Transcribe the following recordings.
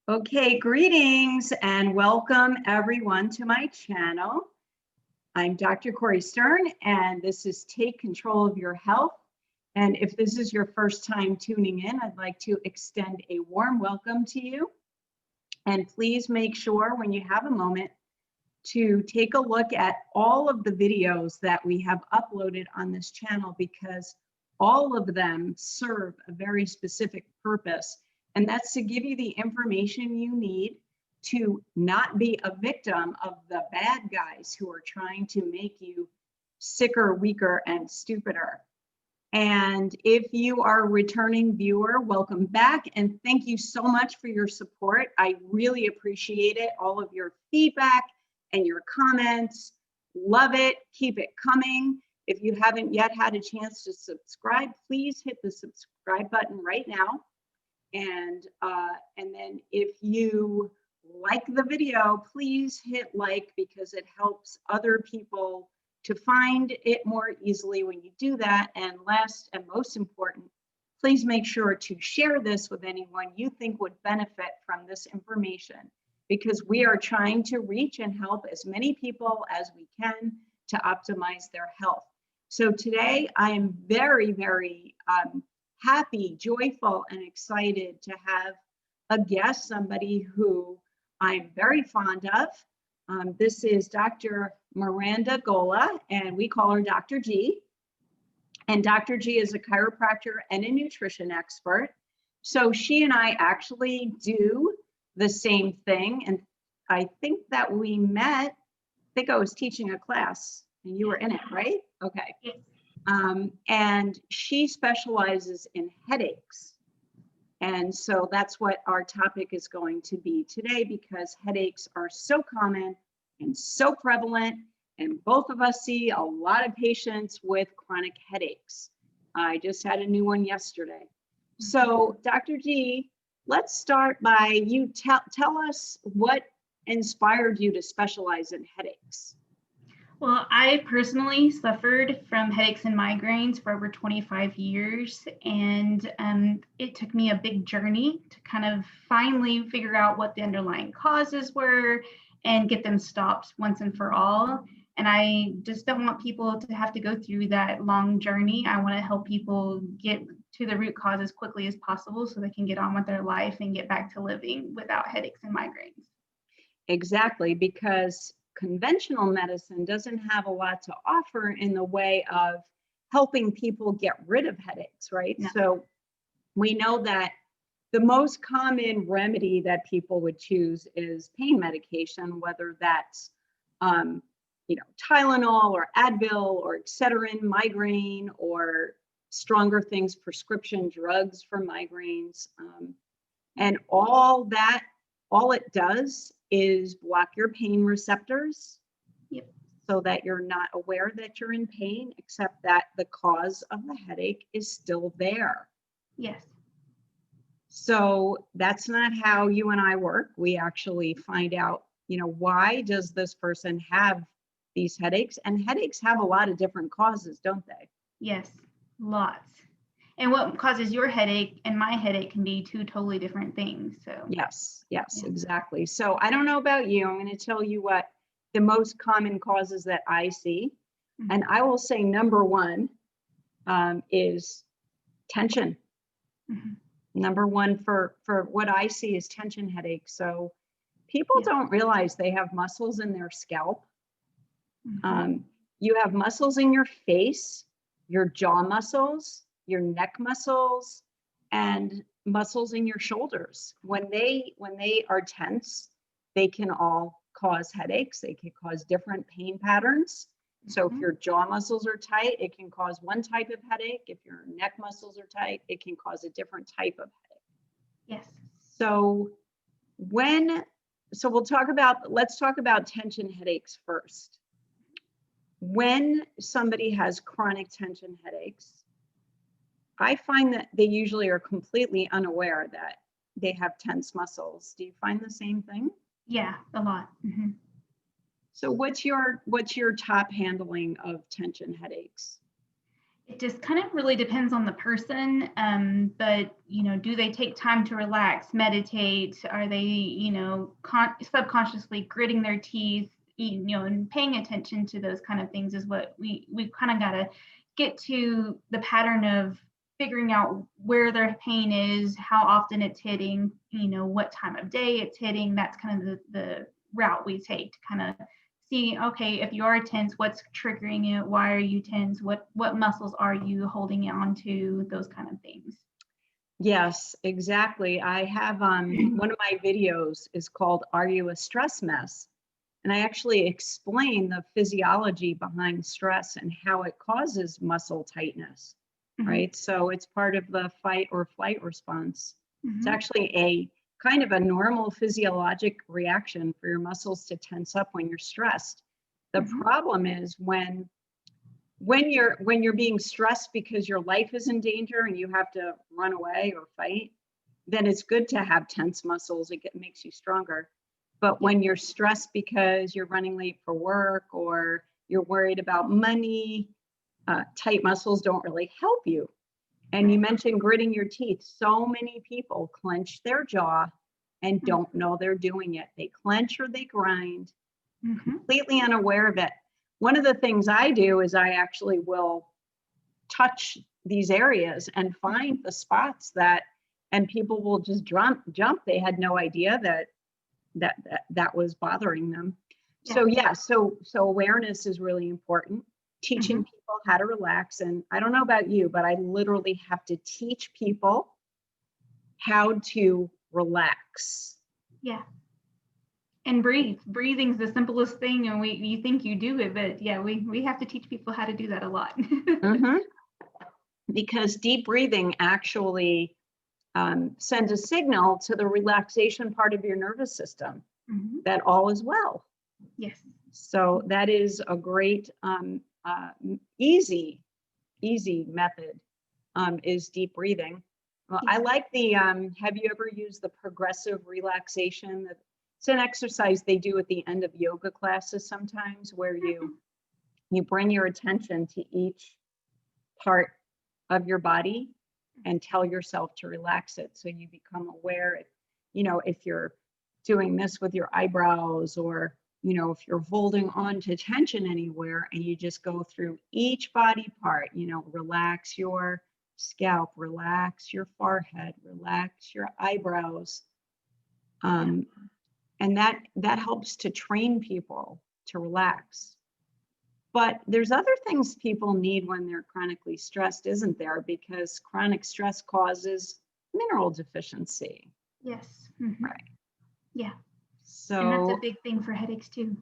Okay, greetings and welcome everyone to my channel. I'm Dr. Corey Stern and this is Take Control of Your Health. And if this is your first time tuning in, I'd like to extend a warm welcome to you. And please make sure when you have a moment to take a look at all of the videos that we have uploaded on this channel, because all of them serve a very specific purpose. And that's to give you the information you need to not be a victim of the bad guys who are trying to make you sicker, weaker, and stupider. And if you are a returning viewer, welcome back. And thank you so much for your support. I really appreciate it. All of your feedback and your comments. Love it. Keep it coming. If you haven't yet had a chance to subscribe, please hit the subscribe button right now. And then if you like the video, please hit like, because it helps other people to find it more easily when you do that. And last and most important, please make sure to share this with anyone you think would benefit from this information, because we are trying to reach and help as many people as we can to optimize their health. So today I am very, very happy, joyful, and excited to have a guest, somebody who I'm very fond of. This is Dr. Myranda Golla, and we call her Dr. G. And Dr. G is a chiropractor and a nutrition expert. So she and I actually do the same thing. And I think that we met, I think I was teaching a class and you were in it, right? Okay. Yes. And she specializes in headaches. And so that's what our topic is going to be today, because headaches are so common and so prevalent. And both of us see a lot of patients with chronic headaches. I just had a new one yesterday. So Dr. G, let's start by you tell us what inspired you to specialize in headaches. Well, I personally suffered from headaches and migraines for over 25 years, and it took me a big journey to kind of finally figure out what the underlying causes were and get them stopped once and for all. And I just don't want people to have to go through that long journey. I want to help people get to the root cause as quickly as possible so they can get on with their life and get back to living without headaches and migraines. Exactly, because conventional medicine doesn't have a lot to offer in the way of helping people get rid of headaches, right? No. So we know that the most common remedy that people would choose is pain medication, whether that's Tylenol or Advil or Excedrin, migraine, or stronger things, prescription drugs for migraines. And all it does is block your pain receptors. Yep. So that you're not aware that you're in pain, except that the cause of the headache is still there. Yes. So that's not how you and I work. We actually find out, why does this person have these headaches? And headaches have a lot of different causes, don't they? Yes, lots. And what causes your headache and my headache can be two totally different things. So Yes, yeah. Exactly. So Mm-hmm. I don't know about you. I'm going to tell you what the most common causes that I see. Mm-hmm. And I will say number one is tension. Mm-hmm. Number one for what I see is tension headaches. So people don't realize they have muscles in their scalp. Mm-hmm. You have muscles in your face, your jaw muscles, your neck muscles, and muscles in your shoulders. When they are tense, they can all cause headaches. They can cause different pain patterns. So if your jaw muscles are tight, it can cause one type of headache. If your neck muscles are tight, it can cause a different type of headache. Yes. So let's talk about tension headaches first. When somebody has chronic tension headaches, I find that they usually are completely unaware that they have tense muscles. Do you find the same thing? Yeah, a lot. Mm-hmm. So what's your top handling of tension headaches? It just kind of really depends on the person. But, do they take time to relax, meditate? Are they, subconsciously gritting their teeth, and paying attention to those kind of things is what we kind of got to get to the pattern of figuring out where their pain is, how often it's hitting, what time of day it's hitting. That's kind of the route we take to kind of see, okay, if you are tense, what's triggering it? Why are you tense? What muscles are you holding on to? Those kind of things. Yes, exactly. I have one of my videos is called "Are You a Stress Mess?" And I actually explain the physiology behind stress and how it causes muscle tightness, right? So it's part of the fight or flight response. It's actually a kind of a normal physiologic reaction for your muscles to tense up when you're stressed. The problem is when you're being stressed because your life is in danger and you have to run away or fight, then it's good to have tense muscles. It makes you stronger. But when you're stressed because you're running late for work or you're worried about money, tight muscles don't really help you. And you mentioned gritting your teeth. So many people clench their jaw and don't know they're doing it. They clench or they grind, completely unaware of it. One of the things I do is I actually will touch these areas and find the spots and people will just jump. They had no idea that was bothering them. Yeah. So awareness is really important. Teaching people how to relax. And I don't know about you, but I literally have to teach people how to relax. Yeah. And breathe. Breathing's the simplest thing, and you think you do it, but yeah, we have to teach people how to do that a lot. Because deep breathing actually sends a signal to the relaxation part of your nervous system that all is well. Yes. So that is a great easy method is deep breathing. Well, I like the have you ever used the progressive relaxation? It's an exercise they do at the end of yoga classes sometimes where you bring your attention to each part of your body and tell yourself to relax it. So you become aware, if you're doing this with your eyebrows or if you're holding on to tension anywhere, and you just go through each body part, relax your scalp, relax your forehead, relax your eyebrows. And that helps to train people to relax. But there's other things people need when they're chronically stressed, isn't there? Because chronic stress causes mineral deficiency. Yes. Right. Yeah. So, and that's a big thing for headaches too.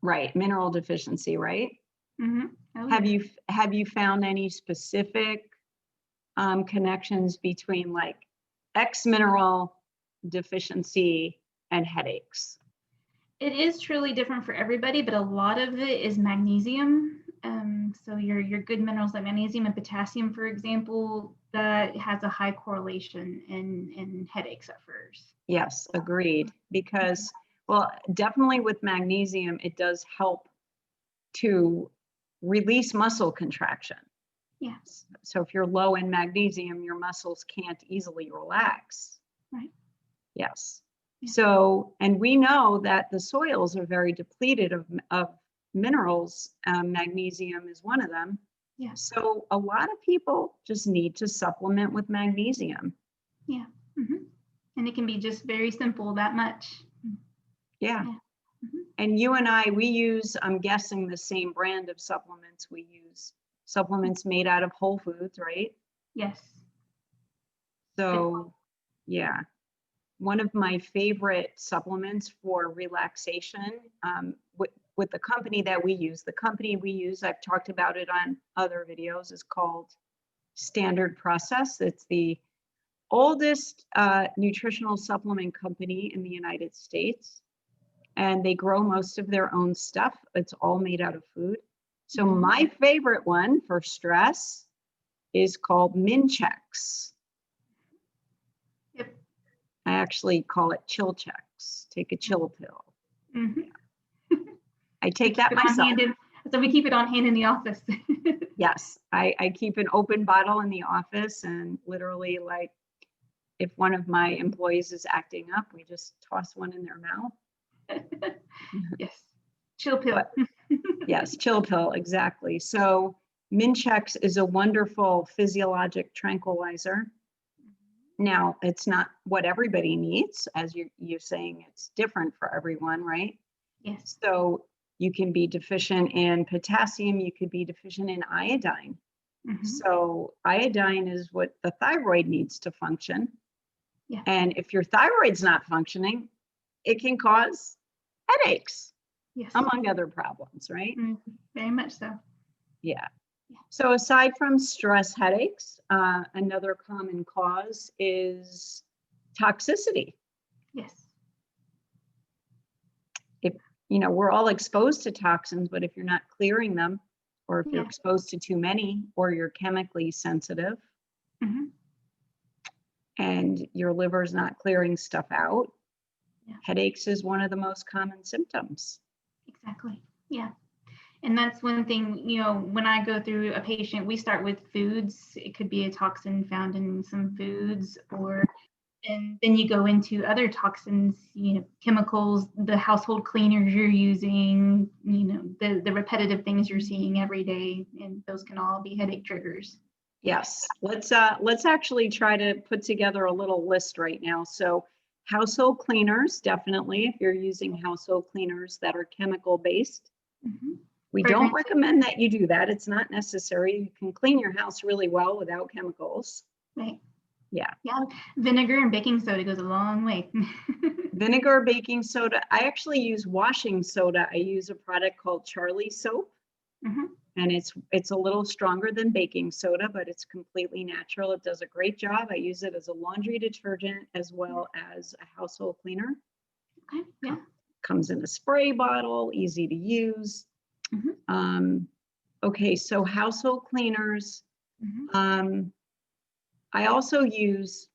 Right, mineral deficiency, right? Oh, have you found any specific connections between like X mineral deficiency and headaches? It is truly different for everybody, but a lot of it is magnesium. So your good minerals like magnesium and potassium, for example, that has a high correlation in headaches at first. Yes, agreed. Because, well, definitely with magnesium, it does help to release muscle contraction. Yes. So if you're low in magnesium, your muscles can't easily relax. Right. Yes. Yeah. So, and we know that the soils are very depleted of minerals. Magnesium is one of them. Yeah. So a lot of people just need to supplement with magnesium. Yeah. And it can be just very simple, that much. Yeah. And you and I, we use, I'm guessing, the same brand of supplements. We use supplements made out of whole foods, right? Yes. So, yeah. One of my favorite supplements for relaxation with the company that we use, I've talked about it on other videos, is called Standard Process. It's the oldest nutritional supplement company in the United States. And they grow most of their own stuff. It's all made out of food. So my favorite one for stress is called Minchex. Yep. I actually call it Chill Chex. Take a chill pill. Yeah. I take that myself. So we keep it on hand in the office. Yes, I keep an open bottle in the office, and literally, like, if one of my employees is acting up, we just toss one in their mouth. Yes. Chill pill. But, yes, chill pill, exactly. So Minchex is a wonderful physiologic tranquilizer. Now, it's not what everybody needs, as you're saying, it's different for everyone, right? Yes. So you can be deficient in potassium, you could be deficient in iodine. So iodine is what the thyroid needs to function. Yeah. And if your thyroid's not functioning, it can cause headaches, Yes. among other problems, right? Very much so. Yeah. So aside from stress headaches, another common cause is toxicity. Yes. If, we're all exposed to toxins, but if you're not clearing them, or if you're exposed to too many, or you're chemically sensitive, and your liver's not clearing stuff out, headaches is one of the most common symptoms. Exactly. Yeah. And that's one thing, when I go through a patient, we start with foods. It could be a toxin found in some foods, and then you go into other toxins, chemicals, the household cleaners you're using, the repetitive things you're seeing every day, and those can all be headache triggers. Yes, let's actually try to put together a little list right now. So household cleaners, definitely, if you're using household cleaners that are chemical based. We don't recommend that you do that. It's not necessary. You can clean your house really well without chemicals. Right. Yeah. Yeah. Vinegar and baking soda goes a long way. Vinegar, baking soda. I actually use washing soda. I use a product called Charlie soap. And it's a little stronger than baking soda, but it's completely natural. It does a great job. I use it as a laundry detergent as well as a household cleaner. Okay. Yeah. Comes in a spray bottle, easy to use. Okay, so household cleaners. I also use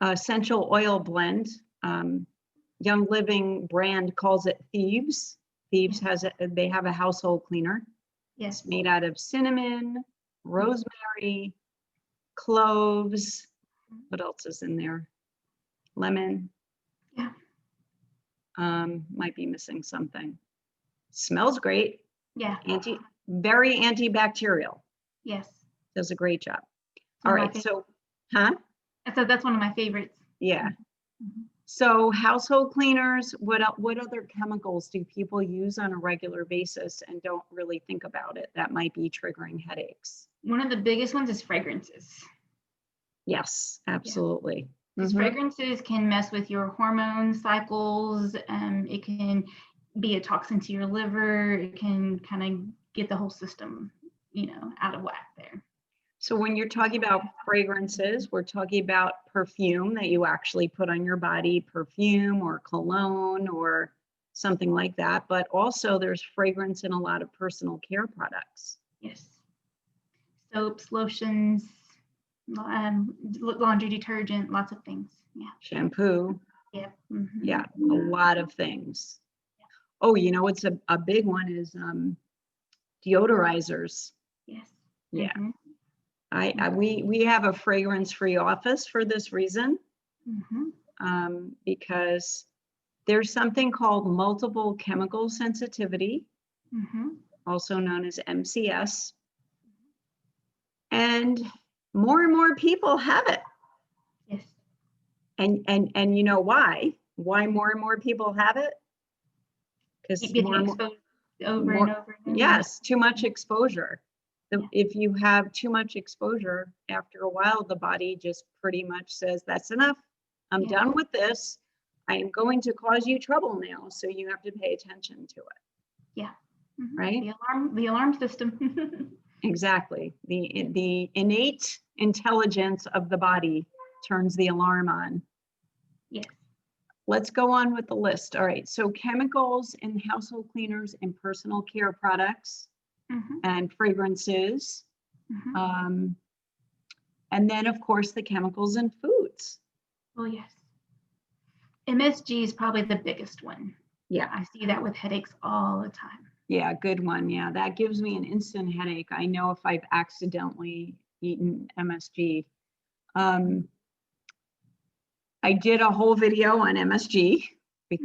essential oil blend. Young Living brand calls it Thieves. Thieves they have a household cleaner. Yes. It's made out of cinnamon, rosemary, cloves. What else is in there? Lemon. Yeah. Might be missing something. Smells great. Yeah. Very antibacterial. Yes. Does a great job. All right. So, that's one of my favorites. Yeah. So household cleaners, what other chemicals do people use on a regular basis and don't really think about it that might be triggering headaches? One of the biggest ones is fragrances. Yes, absolutely. Because fragrances can mess with your hormone cycles. It can be a toxin to your liver. It can kind of get the whole system, out of whack there. So when you're talking about fragrances, we're talking about perfume that you actually put on your body, perfume or cologne or something like that. But also there's fragrance in a lot of personal care products. Yes. Soaps, lotions, laundry detergent, lots of things. Yeah. Shampoo. Yeah. Yeah, a lot of things. Oh, what's a big one is deodorizers. Yes. Yeah. We have a fragrance-free office for this reason, because there's something called multiple chemical sensitivity, also known as MCS, and more people have it. Yes. And you know why? Why more and more people have it? Because exposed over and over again. Yes, too much exposure. If you have too much exposure, after a while, the body just pretty much says, that's enough. I'm done with this. I am going to cause you trouble now. So you have to pay attention to it. Yeah. Right? The alarm system. Exactly. The innate intelligence of the body turns the alarm on. Yes. Let's go on with the list. All right. So chemicals in household cleaners and personal care products. And fragrances, and then of course the chemicals in foods. Oh yes, MSG is probably the biggest one. Yeah, I see that with headaches all the time. Yeah, good one. Yeah, that gives me an instant headache. I know if I've accidentally eaten MSG. I did a whole video on MSG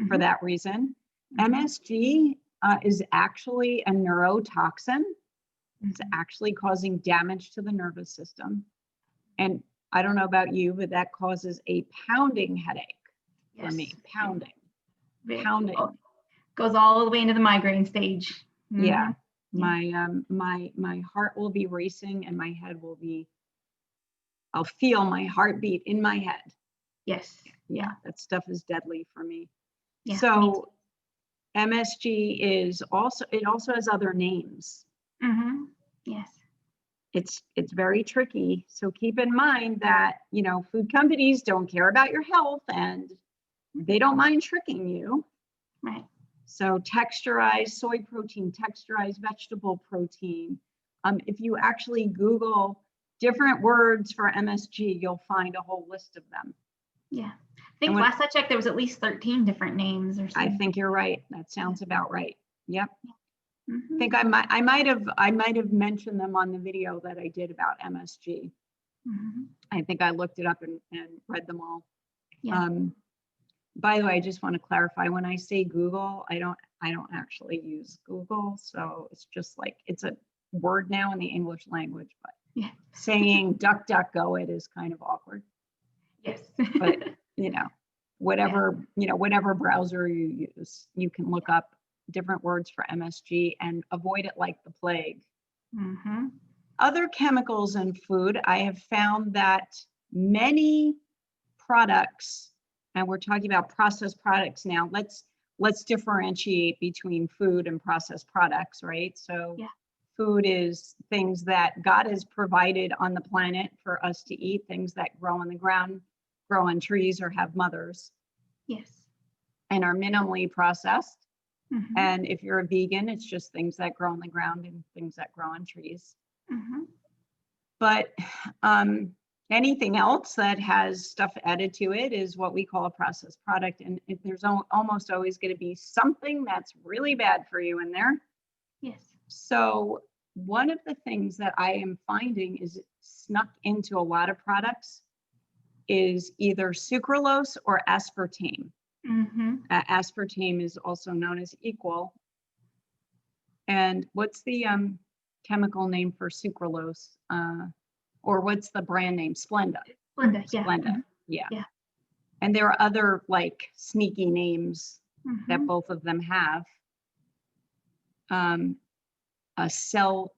for that reason. MSG is actually a neurotoxin. It's actually causing damage to the nervous system. And I don't know about you, but that causes a pounding headache for me. Pounding. Goes all the way into the migraine stage. Yeah. My heart will be racing and my head will be, I'll feel my heartbeat in my head. Yes. Yeah, that stuff is deadly for me. Yeah, so MSG is also, it also has other names. Yes. It's very tricky. So keep in mind that, you know, food companies don't care about your health and they don't mind tricking you. Right. So texturized soy protein, texturized vegetable protein. If you actually Google different words for MSG, you'll find a whole list of them. Yeah. I think last I checked, there was at least 13 different names or something. I think you're right. That sounds about right. Yep. I think I might have mentioned them on the video that I did about MSG. I think I looked it up and read them all. Yeah. By the way, I just want to clarify, when I say Google, I don't actually use Google. So it's just like, it's a word now in the English language, but saying DuckDuckGo, it is kind of awkward. Yes. But you know, whatever browser you use, you can look up different words for MSG and avoid it like the plague. Other chemicals in food, I have found that many products, and we're talking about processed products now. Let's differentiate between food and processed products, right? So food is things that God has provided on the planet for us to eat, things that grow on the ground, grow on trees, or have mothers. Yes. And are minimally processed. And if you're a vegan, it's just things that grow on the ground and things that grow on trees. But anything else that has stuff added to it is what we call a processed product. And there's almost always going to be something that's really bad for you in there. Yes. So one of the things that I am finding is snuck into a lot of products is either sucralose or aspartame. Aspartame is also known as equal. And what's the chemical name for sucralose? Or what's the brand name? Splenda. Splenda, yeah. And there are other like sneaky names that both of them have. A sulfame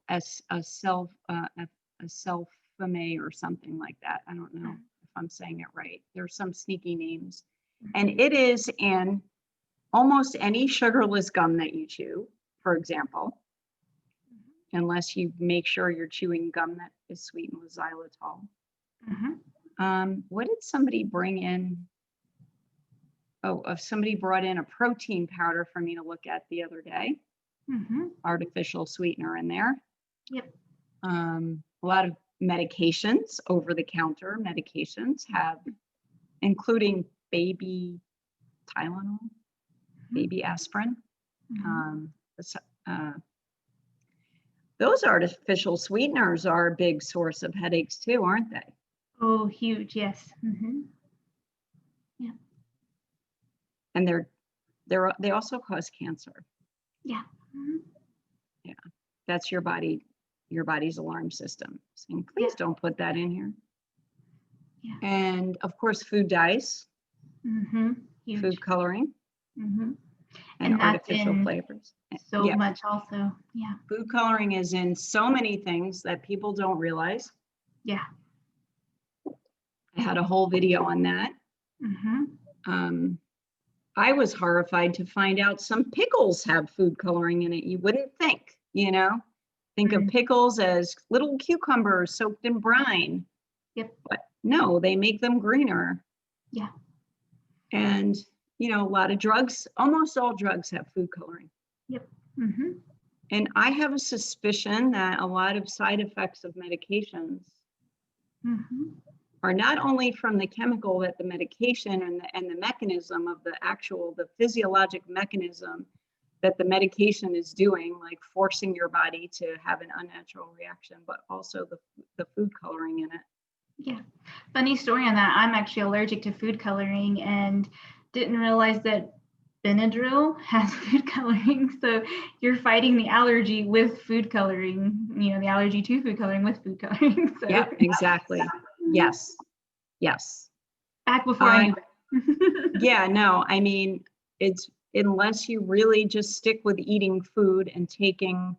or something like that. I don't know if I'm saying it right. There's some sneaky names. And it is in almost any sugarless gum that you chew, for example, unless you make sure you're chewing gum that is sweetened with xylitol. What did somebody bring in? Somebody brought in a protein powder for me to look at the other day. Artificial sweetener in there. Yep. A lot of medications, over-the-counter medications have, including baby Tylenol, baby aspirin. Those artificial sweeteners are a big source of headaches too, aren't they? Oh, huge, yes. Yeah. And they also cause cancer. Yeah. Yeah. That's your body's alarm system saying, please don't put that in here. Yeah. And of course, food dyes, food coloring, and artificial flavors. So much also. Yeah. Food coloring is in so many things that people don't realize. Yeah. I had a whole video on that. I was horrified to find out some pickles have food coloring in it. You wouldn't think, you know? Think of pickles as little cucumbers soaked in brine. Yep. But no, they make them greener. Yeah. And, you know, a lot of drugs, almost all drugs have food coloring. Yep. And I have a suspicion that a lot of side effects of medications are not only from the chemical that the medication and the mechanism of the physiologic mechanism that the medication is doing, like forcing your body to have an unnatural reaction, but also the food coloring in it. Yeah. Funny story on that. I'm actually allergic to food coloring and didn't realize that Benadryl has food coloring. So you're fighting the allergy with food coloring, the allergy to food coloring with food coloring. So Yeah, exactly. Yes. Yes. back before I knew it. Yeah, no, I mean, it's unless you really just stick with eating food and taking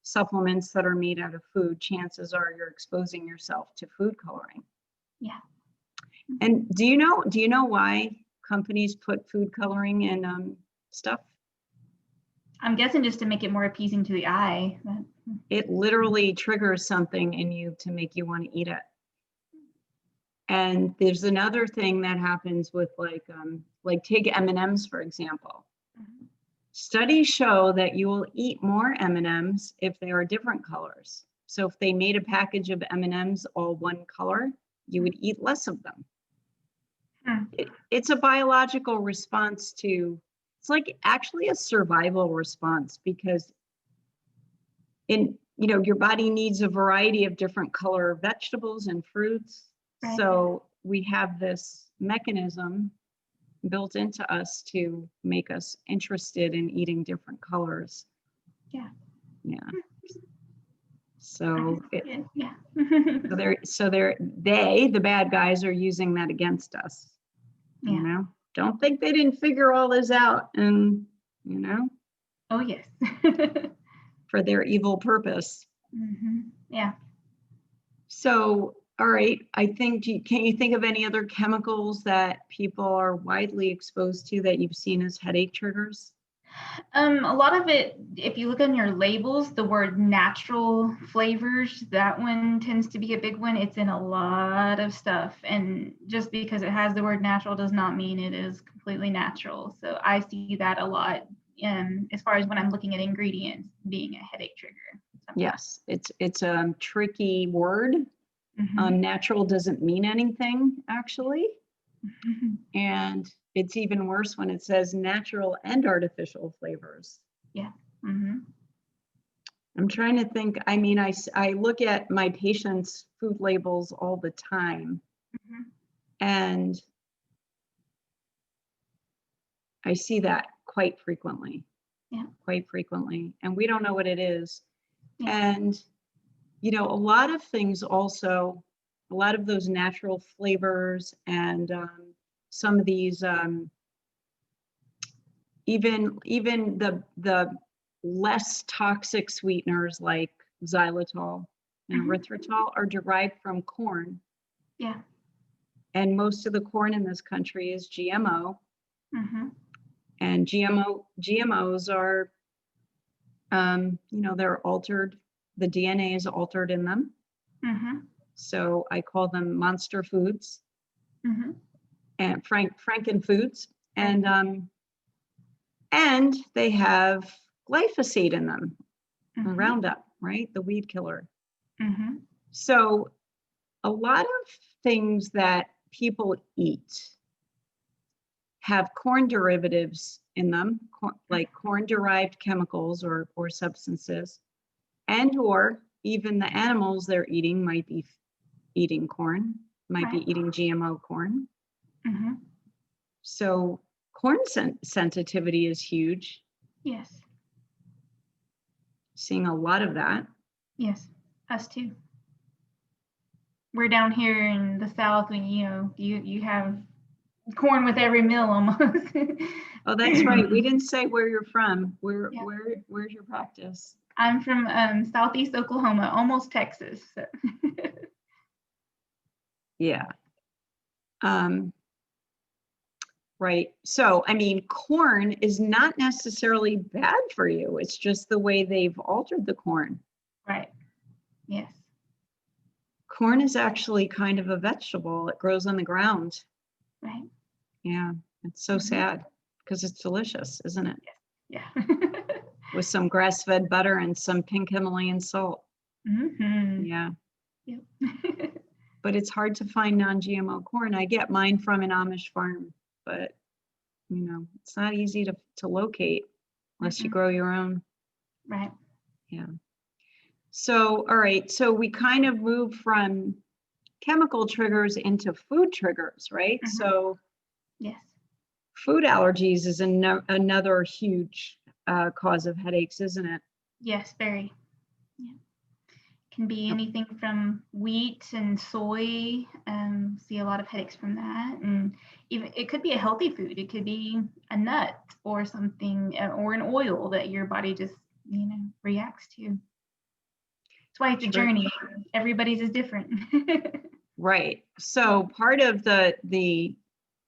supplements that are made out of food, chances are you're exposing yourself to food coloring. Yeah. And do you know why companies put food coloring in stuff? I'm guessing just to make it more appeasing to the eye. It literally triggers something in you to make you want to eat it. And there's another thing that happens with like take M&Ms, for example. Studies show that you will eat more M&Ms if they are different colors. So if they made a package of M&Ms all one color, you would eat less of them. It's a biological response to, it's like actually a survival response, because your body needs a variety of different color vegetables and fruits. Right. So we have this mechanism built into us to make us interested in eating different colors. Yeah. Yeah. So yeah. the bad guys are using that against us. Yeah. Don't think they didn't figure all this out, and Oh yes. for their evil purpose. Mm-hmm. Yeah. So, all right, I think, can you think of any other chemicals that people are widely exposed to that you've seen as headache triggers? A lot of it, if you look on your labels, the word natural flavors, that one tends to be a big one. It's in a lot of stuff. And just because it has the word natural does not mean it is completely natural. So I see that a lot as far as when I'm looking at ingredients being a headache trigger. Yes, it's a tricky word. Mm-hmm. Natural doesn't mean anything, actually. Mm-hmm. And it's even worse when it says natural and artificial flavors. Yeah. Mm-hmm. I'm trying to think. I mean, I look at my patients' food labels all the time. Mm-hmm. And I see that quite frequently. Yeah. Quite frequently. And we don't know what it is. Yeah. And, a lot of things also, a lot of those natural flavors and some of these, even the less toxic sweeteners like xylitol and erythritol are derived from corn. Yeah. And most of the corn in this country is GMO. Mm-hmm. And GMOs are, they're altered. The DNA is altered in them. Mm-hmm. So I call them monster foods. Mm-hmm. And Franken foods. And they have glyphosate in them, Roundup, right? The weed killer. Mm-hmm. So a lot of things that people eat have corn derivatives in them, like corn-derived chemicals or substances, or even the animals they're eating might be eating corn, might be eating GMO corn. Mm-hmm. So corn sensitivity is huge. Yes. Seeing a lot of that. Yes, us too. We're down here in the South, and you have corn with every meal almost. Oh, that's right. We didn't say where you're from. Where's your practice? I'm from Southeast Oklahoma, almost Texas. So. Yeah. Right. So, I mean, corn is not necessarily bad for you. It's just the way they've altered the corn. Right. Yes. Corn is actually kind of a vegetable. It grows on the ground. Right. Yeah. It's so sad because it's delicious, isn't it? Yeah. With some grass-fed butter and some pink Himalayan salt. Mm-hmm. Yeah. Yep. But it's hard to find non-GMO corn. I get mine from an Amish farm, but it's not easy to locate. unless you grow your own. Right. Yeah. So, all right. So we kind of move from chemical triggers into food triggers, right? So Yes. food allergies is another huge cause of headaches, isn't it? Yes, very. Yeah. Can be anything from wheat and soy. See a lot of headaches from that, and even it could be a healthy food. It could be a nut or something, or an oil that your body just reacts to. That's why it's a journey. Everybody's is different. Right. So part of the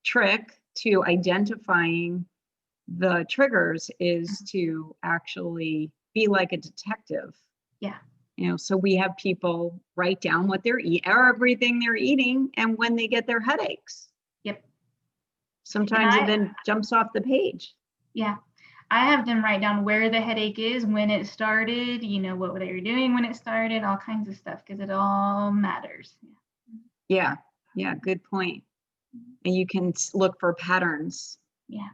trick to identifying the triggers is to actually be like a detective. Yeah. So we have people write down what they're everything they're eating and when they get their headaches. Yep. Sometimes it then jumps off the page. Yeah. I have them write down where the headache is, when it started, what they were doing when it started, all kinds of stuff, because it all matters. Yeah. Yeah. Good point. And you can look for patterns. Yeah.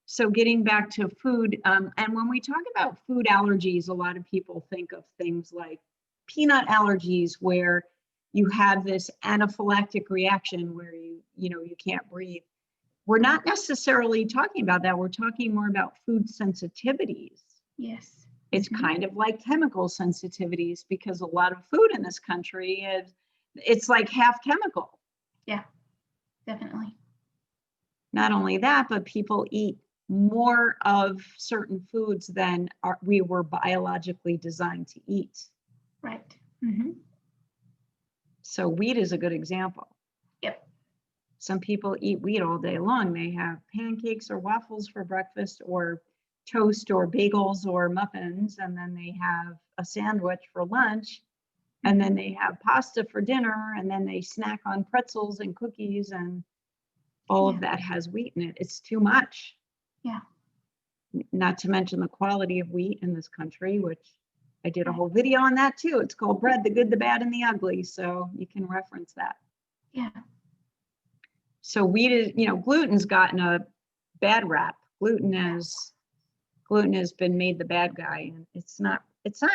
So getting back to food, and when we talk about food allergies, a lot of people think of things like peanut allergies, where you have this anaphylactic reaction where you can't breathe. We're not necessarily talking about that. We're talking more about food sensitivities. Yes. It's kind of like chemical sensitivities, because a lot of food in this country it's like half chemical. Yeah, definitely. Not only that, but people eat more of certain foods than we were biologically designed to eat. Right. So wheat is a good example. Yep. Some people eat wheat all day long. They have pancakes or waffles for breakfast, or toast or bagels or muffins, and then they have a sandwich for lunch, and then they have pasta for dinner, and then they snack on pretzels and cookies, and all of that has wheat in it. It's too much. Yeah. Not to mention the quality of wheat in this country, which I did a whole video on that too. It's called Bread, the Good, the Bad, and the Ugly. So you can reference that. Yeah. So wheat is, gluten's gotten a bad rap. Gluten has been made the bad guy, and it's not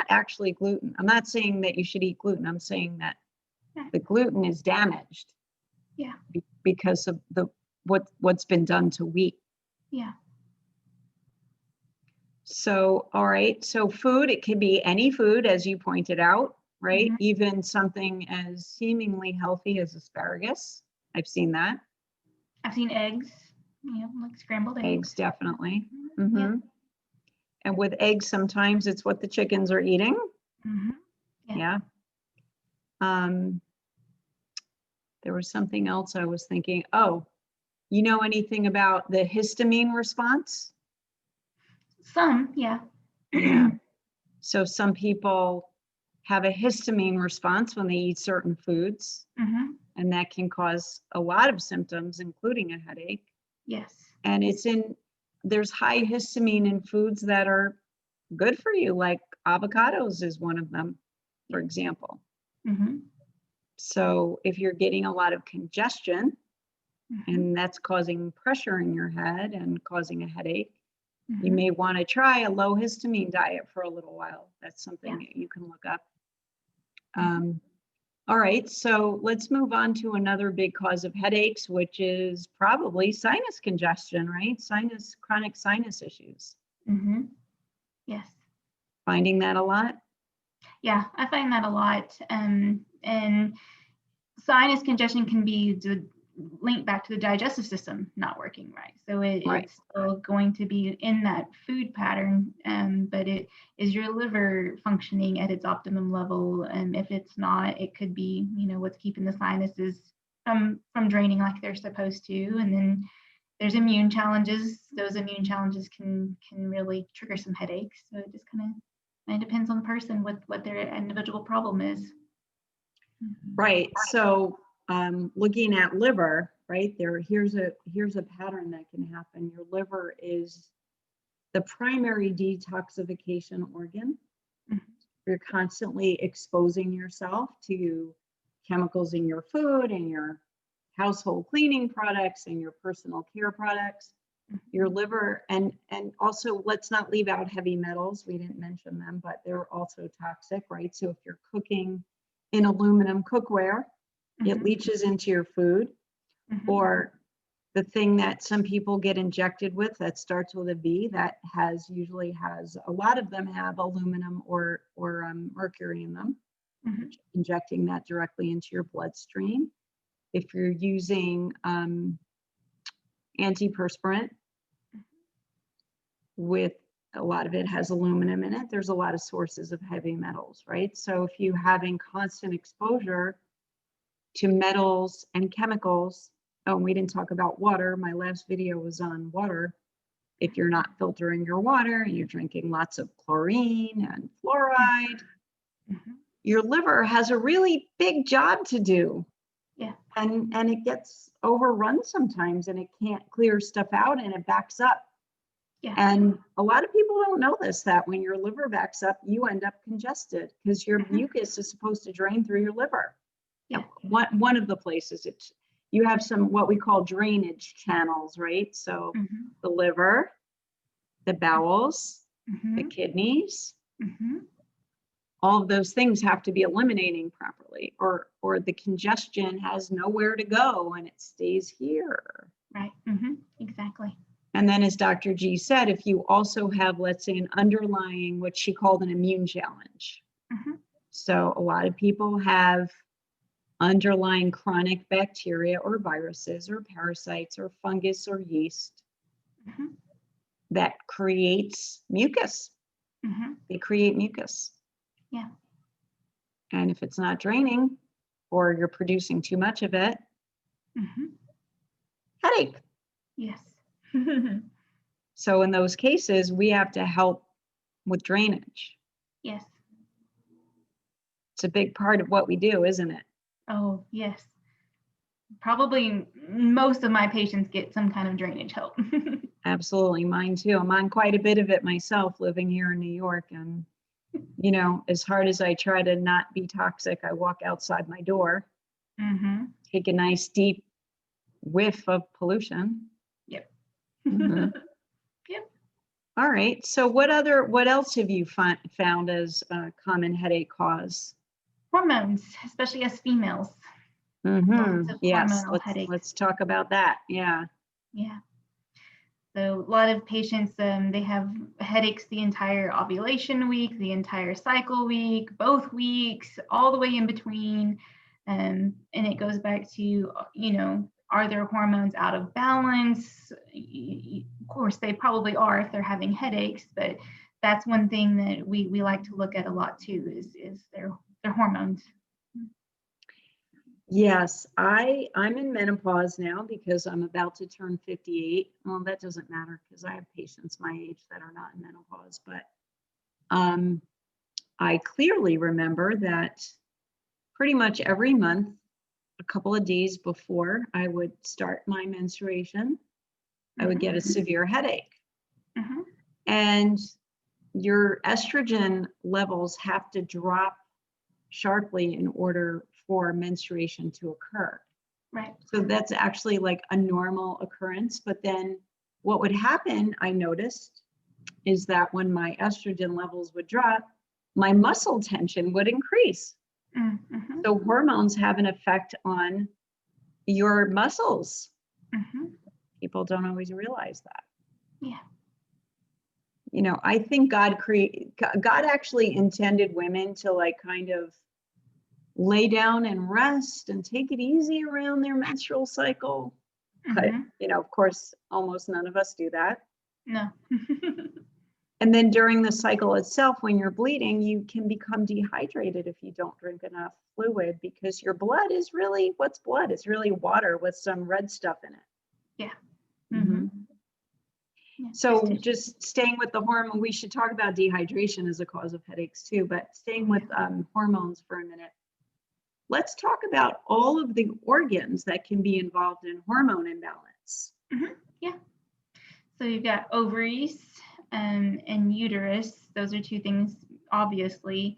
actually gluten. I'm not saying that you should eat gluten. I'm saying that the gluten is damaged. Yeah. Because of what's been done to wheat. Yeah. So, all right. So food, it can be any food, as you pointed out, right? Even something as seemingly healthy as asparagus. I've seen that. I've seen eggs, like scrambled eggs. Eggs, definitely. Yeah. And with eggs, sometimes it's what the chickens are eating. Yeah. There was something else I was thinking. Oh, you know anything about the histamine response? Some, yeah. Yeah. So some people have a histamine response when they eat certain foods, and that can cause a lot of symptoms, including a headache. Yes. And there's high histamine in foods that are good for you, like avocados is one of them, for example. So if you're getting a lot of congestion, and that's causing pressure in your head and causing a headache, you may want to try a low histamine diet for a little while. That's something that you can look up. All right, so let's move on to another big cause of headaches, which is probably sinus congestion, right? Chronic sinus issues. Yes. Finding that a lot? Yeah, I find that a lot. And sinus congestion can be linked back to the digestive system not working right. So it's still going to be in that food pattern, but is your liver functioning at its optimum level? And if it's not, it could be, what's keeping the sinuses from draining like they're supposed to. And then there's immune challenges. Those immune challenges can really trigger some headaches. So it just kind of depends on the person what their individual problem is. Right. So looking at liver, right there, here's a pattern that can happen. Your liver is the primary detoxification organ. You're constantly exposing yourself to chemicals in your food and your household cleaning products and your personal care products. Your liver, and also let's not leave out heavy metals. We didn't mention them, but they're also toxic, right? So if you're cooking in aluminum cookware, it leaches into your food. Or the thing that some people get injected with that starts with a V, that usually has, a lot of them have aluminum or mercury in them. Injecting that directly into your bloodstream. If you're using antiperspirant, with a lot of it has aluminum in it, there's a lot of sources of heavy metals, right? So if you're having constant exposure to metals and chemicals, oh, and we didn't talk about water. My last video was on water. If you're not filtering your water, you're drinking lots of chlorine and fluoride, your liver has a really big job to do. Yeah. And it gets overrun sometimes, and it can't clear stuff out, and it backs up. Yeah. And a lot of people don't know this, that when your liver backs up, you end up congested because your mucus is supposed to drain through your liver. Yeah. One of the places you have some what we call drainage channels, right? So the liver, the bowels, the kidneys, all of those things have to be eliminating properly, or the congestion has nowhere to go and it stays here. Right. Exactly. And then, as Dr. G said, if you also have, let's say, an underlying, what she called an immune challenge. So a lot of people have underlying chronic bacteria or viruses or parasites or fungus or yeast that creates mucus. They create mucus. Yeah. And if it's not draining, or you're producing too much of it, headache. Yes. So in those cases, we have to help with drainage. Yes. It's a big part of what we do, isn't it? Oh, yes. Probably most of my patients get some kind of drainage help. Absolutely. Mine too. I'm on quite a bit of it myself, living here in New York. And, you know, as hard as I try to not be toxic, I walk outside my door, take a nice deep whiff of pollution. Yep. Yep. All right. So what else have you found as a common headache cause? Hormones, especially as females. Yes. Headaches. Let's talk about that. Yeah. Yeah. So a lot of patients, they have headaches the entire ovulation week, the entire cycle week, both weeks, all the way in between. And it goes back to, you know, are their hormones out of balance? Of course, they probably are if they're having headaches, but that's one thing that we like to look at a lot too, is their hormones. Yes, I'm in menopause now because I'm about to turn 58. Well, that doesn't matter because I have patients my age that are not in menopause, but I clearly remember that pretty much every month, a couple of days before I would start my menstruation, I would get a severe headache. And your estrogen levels have to drop sharply in order for menstruation to occur. Right. So that's actually like a normal occurrence. But then what would happen, I noticed, is that when my estrogen levels would drop, my muscle tension would increase. So hormones have an effect on your muscles. People don't always realize that. Yeah. You know, I think God actually intended women to like kind of lay down and rest and take it easy around their menstrual cycle. But, you know, of course, almost none of us do that. No. And then during the cycle itself, when you're bleeding, you can become dehydrated if you don't drink enough fluid, because your blood is really, what's blood? It's really water with some red stuff in it. Yeah. Yeah, so just staying with the hormone, we should talk about dehydration as a cause of headaches too, but staying with hormones for a minute. Let's talk about all of the organs that can be involved in hormone imbalance. Yeah. So you've got ovaries and uterus. Those are two things, obviously.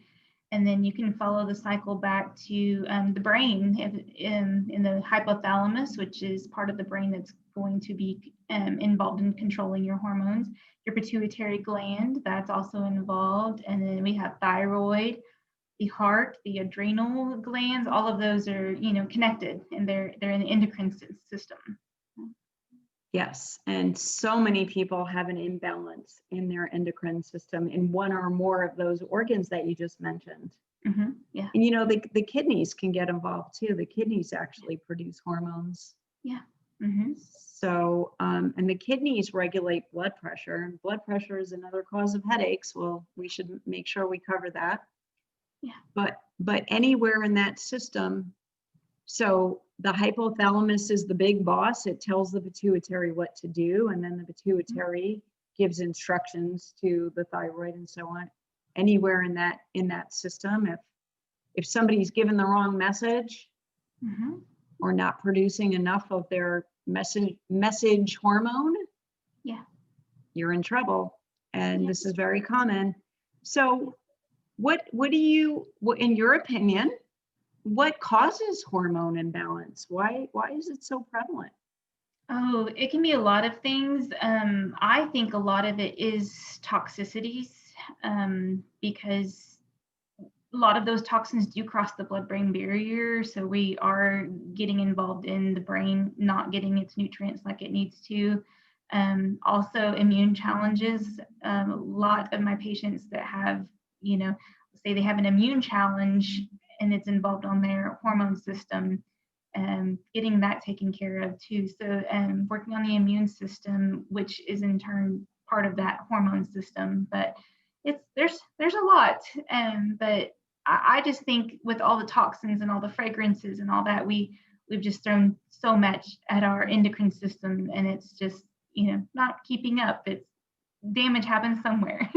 And then you can follow the cycle back to the brain in the hypothalamus, which is part of the brain that's going to be involved in controlling your hormones. Your pituitary gland, that's also involved. And then we have thyroid, the heart, the adrenal glands. All of those are, connected, and they're in the endocrine system. Yes, and so many people have an imbalance in their endocrine system in one or more of those organs that you just mentioned. Yeah. And the kidneys can get involved too. The kidneys actually produce hormones. Yeah. So, and the kidneys regulate blood pressure, and blood pressure is another cause of headaches. Well, we should make sure we cover that. Yeah. But anywhere in that system, so the hypothalamus is the big boss. It tells the pituitary what to do, and then the pituitary gives instructions to the thyroid and so on. Anywhere in that system, if somebody's given the wrong message or not producing enough of their message hormone, you're in trouble. And this is very common. So what do you, in your opinion, what causes hormone imbalance? Why is it so prevalent? Oh, it can be a lot of things. I think a lot of it is toxicities, because a lot of those toxins do cross the blood-brain barrier. So we are getting involved in the brain not getting its nutrients like it needs to. Also immune challenges. A lot of my patients that have, say they have an immune challenge and it's involved on their hormone system, getting that taken care of too. So working on the immune system, which is in turn part of that hormone system. But there's a lot. But I just think with all the toxins and all the fragrances and all that, we've just thrown so much at our endocrine system, and it's just, not keeping up. It's damage happens somewhere.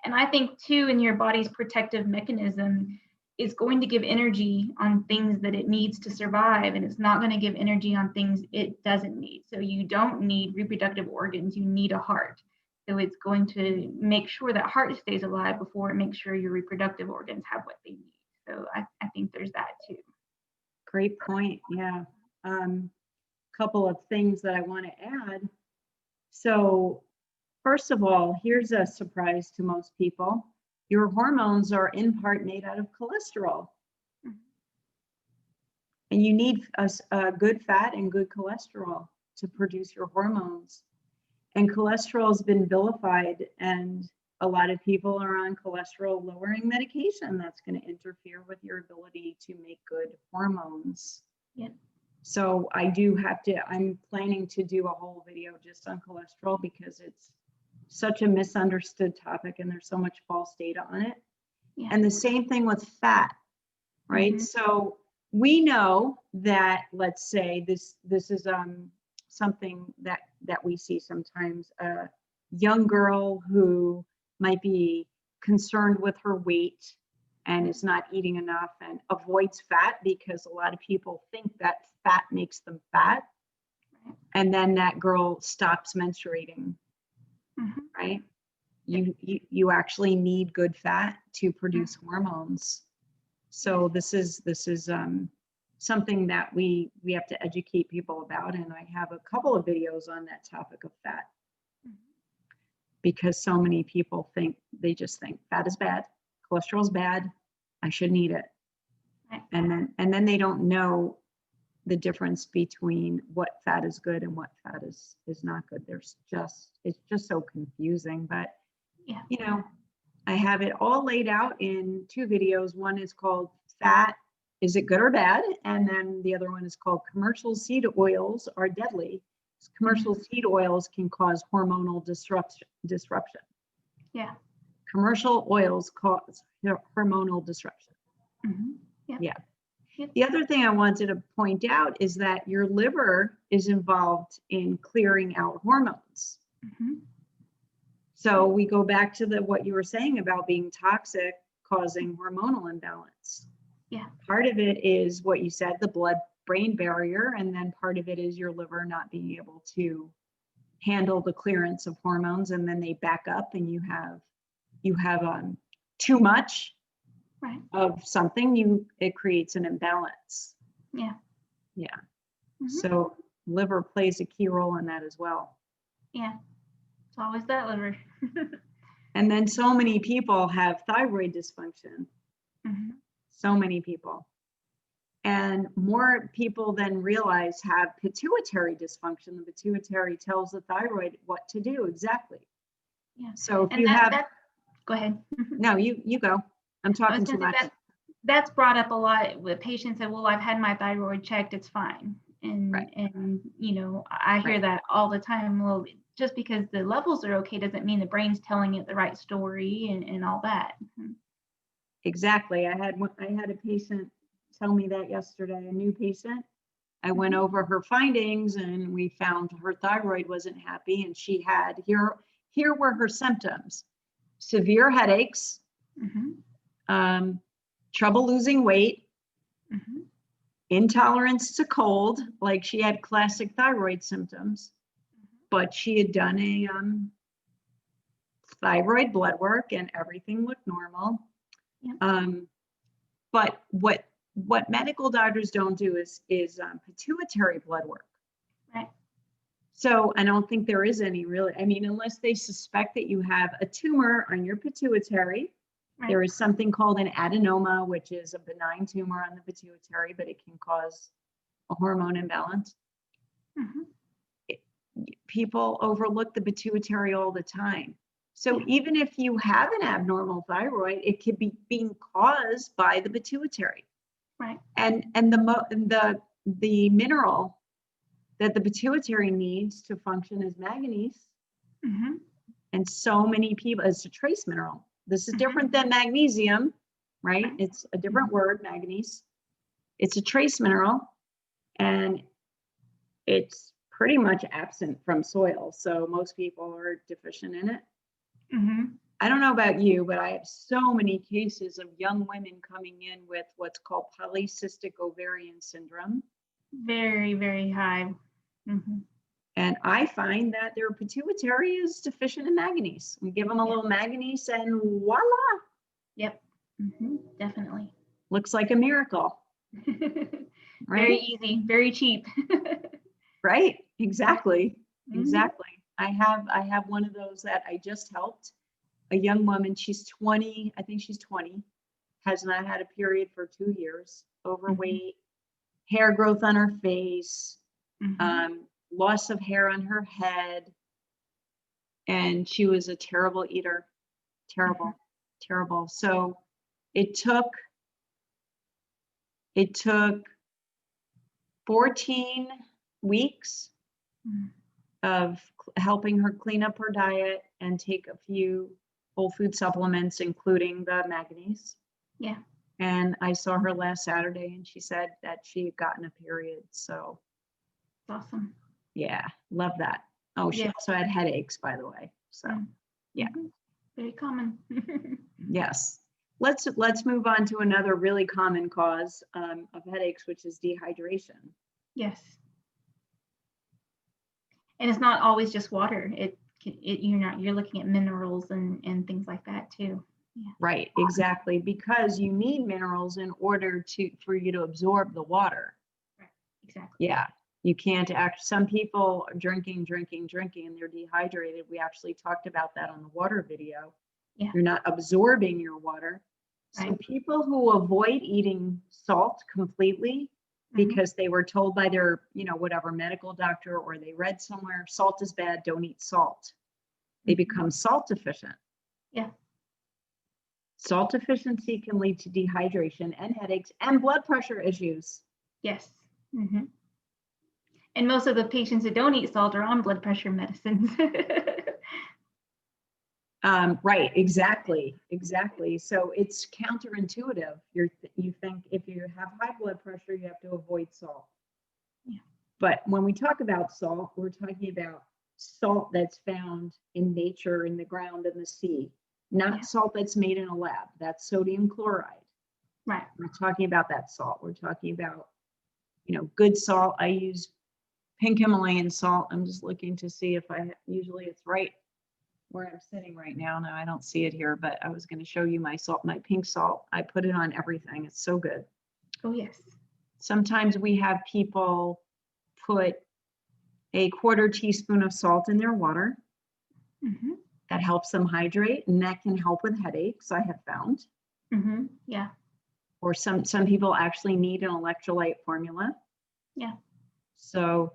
And I think too, in your body's protective mechanism, is going to give energy on things that it needs to survive, and it's not going to give energy on things it doesn't need. So you don't need reproductive organs, you need a heart. So it's going to make sure that heart stays alive before it makes sure your reproductive organs have what they need. So I think there's that too. Great point. Yeah. Couple of things that I want to add. So first of all, here's a surprise to most people. Your hormones are in part made out of cholesterol. And you need a good fat and good cholesterol to produce your hormones. And cholesterol has been vilified, and a lot of people are on cholesterol lowering medication that's going to interfere with your ability to make good hormones. Yeah. So I'm planning to do a whole video just on cholesterol because it's such a misunderstood topic and there's so much false data on it. Yeah. And the same thing with fat, right? So we know that, let's say this is something that we see sometimes. A young girl who might be concerned with her weight and is not eating enough and avoids fat because a lot of people think that fat makes them fat. And then that girl stops menstruating, right? You actually need good fat to produce hormones. So this is something that we have to educate people about, and I have a couple of videos on that topic of fat, because so many people just think fat is bad, cholesterol is bad, I shouldn't eat it, and then they don't know the difference between what fat is good and what fat is not good. It's just so confusing. But I have it all laid out in 2 videos. One is called Fat, Is It Good or Bad? And then the other one is called Commercial Seed Oils Are Deadly. Commercial seed oils can cause hormonal disruption. Yeah. Commercial oils cause hormonal disruption. Yeah. The other thing I wanted to point out is that your liver is involved in clearing out hormones. So we go back to what you were saying about being toxic, causing hormonal imbalance. Yeah. Part of it is what you said, the blood-brain barrier, and then part of it is your liver not being able to handle the clearance of hormones, and then they back up, and you have too much of something. It creates an imbalance. Yeah. Yeah. So liver plays a key role in that as well. Yeah, it's always that liver. And then so many people have thyroid dysfunction. Mm-hmm. So many people. And more people than realize have pituitary dysfunction. The pituitary tells the thyroid what to do exactly. Yeah. So if And you have, go ahead. no, you go. I'm talking too much. That's brought up a lot with patients that, well, I've had my thyroid checked, it's fine. And Right. and I hear that all the time. Well, just because the levels are okay doesn't mean the brain's telling it the right story and all that. Exactly. I had a patient tell me that yesterday, a new patient. I went over her findings and we found her thyroid wasn't happy, and she had, here were her symptoms: severe headaches, trouble losing weight, intolerance to cold, like she had classic thyroid symptoms, but she had done a thyroid blood work and everything looked normal. But what medical doctors don't do is pituitary blood work. Right. So I don't think there is any really, I mean, unless they suspect that you have a tumor on your pituitary. Right. There is something called an adenoma, which is a benign tumor on the pituitary, but it can cause a hormone imbalance. People overlook the pituitary all the time. So even if you have an abnormal thyroid, it could be being caused by the pituitary. Right. And the mineral that the pituitary needs to function is manganese. And so many people, it's a trace mineral. This is different than magnesium, right? It's a different word, manganese. It's a trace mineral, and it's pretty much absent from soil. So most people are deficient in it. I don't know about you, but I have so many cases of young women coming in with what's called polycystic ovarian syndrome. Very, very high. And I find that their pituitary is deficient in manganese. We give them a little manganese and voila. Yep. Definitely. Looks like a miracle. Right? Very easy, very cheap. Right? Exactly. Exactly. I have one of those that I just helped. A young woman, she's 20, I think she's 20, has not had a period for 2 years, overweight, hair growth on her face, loss of hair on her head. And she was a terrible eater. Terrible, terrible. So it took 14 weeks of helping her clean up her diet and take a few whole food supplements, including the manganese. Yeah. And I saw her last Saturday and she said that she had gotten a period. So awesome. Yeah, love that. Oh, she also had headaches, by the way. So yeah. Very common. Yes. Let's move on to another really common cause of headaches, which is dehydration. Yes. And it's not always just water. You're looking at minerals and things like that too. Yeah. Right, exactly, because you need minerals in order for you to absorb the water. Right. Exactly. Yeah, you can't some people are drinking and they're dehydrated. We actually talked about that on the water video. Yeah. You're not absorbing your water. Right. So people who avoid eating salt completely because they were told by their, whatever medical doctor, or they read somewhere, salt is bad, don't eat salt. They become salt deficient. Yeah. Salt deficiency can lead to dehydration and headaches and blood pressure issues. Yes. And most of the patients that don't eat salt are on blood pressure medicines. Right, exactly. So it's counterintuitive. You think if you have high blood pressure, you have to avoid salt. Yeah. But when we talk about salt, we're talking about salt that's found in nature, in the ground, in the sea, not salt that's made in a lab. That's sodium chloride. Right. We're talking about that salt. We're talking about, good salt. I use pink Himalayan salt. I'm just looking to see if usually it's right where I'm sitting right now. No, I don't see it here, but I was going to show you my salt, my pink salt. I put it on everything. It's so good. Oh, yes. Sometimes we have people put a 1/4 teaspoon of salt in their water. Mm-hmm. That helps them hydrate, and that can help with headaches, I have found. Mm-hmm. Yeah. Or some people actually need an electrolyte formula. Yeah. So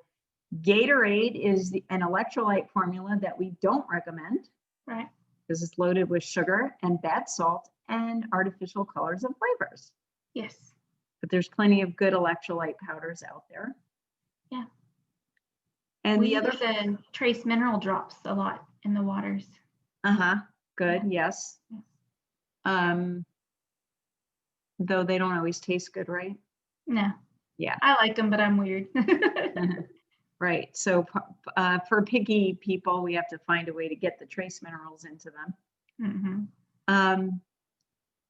Gatorade is an electrolyte formula that we don't recommend Right. because it's loaded with sugar and bad salt and artificial colors and flavors. Yes. But there's plenty of good electrolyte powders out there. Yeah. And We the other, use the trace mineral drops a lot in the waters. good, Yeah. yes. Though they don't always taste good, right? No. Yeah. I like them, but I'm weird. Right. So for picky people, we have to find a way to get the trace minerals into them. Mm-hmm.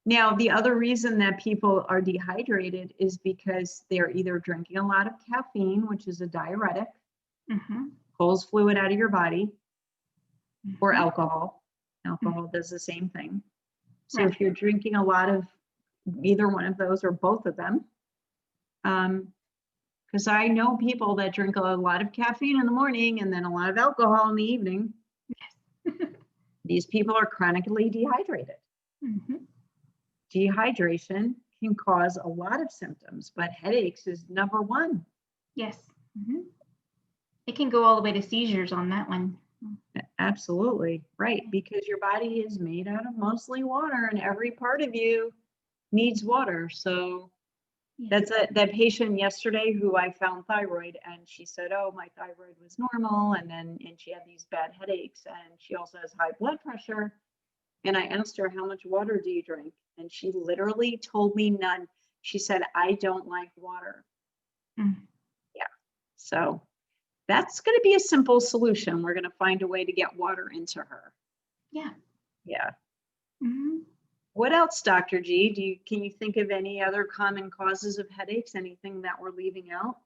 Now, the other reason that people are dehydrated is because they're either drinking a lot of caffeine, which is a diuretic, Mm-hmm. pulls fluid out of your body, or Mm-hmm. alcohol. Alcohol does the same thing. So Right. if you're drinking a lot of either one of those or both of them, because I know people that drink a lot of caffeine in the morning and then a lot of alcohol in the evening. Yes. These people are chronically dehydrated. Mm-hmm. Dehydration can cause a lot of symptoms, but headaches is number one. Yes. Mm-hmm. It can go all the way to seizures on that one. Absolutely, right, because your body is made out of mostly water and every part of you needs water. So Yes. that's that patient yesterday who I found thyroid, and she said, oh, my thyroid was normal, and she had these bad headaches, and she also has high blood pressure. And I asked her, how much water do you drink? And she literally told me none. She said, I don't like water. Mm. Yeah. So that's going to be a simple solution. We're going to find a way to get water into her. Yeah. Yeah. Mm-hmm. What else, Dr. G? Can you think of any other common causes of headaches? Anything that we're leaving out?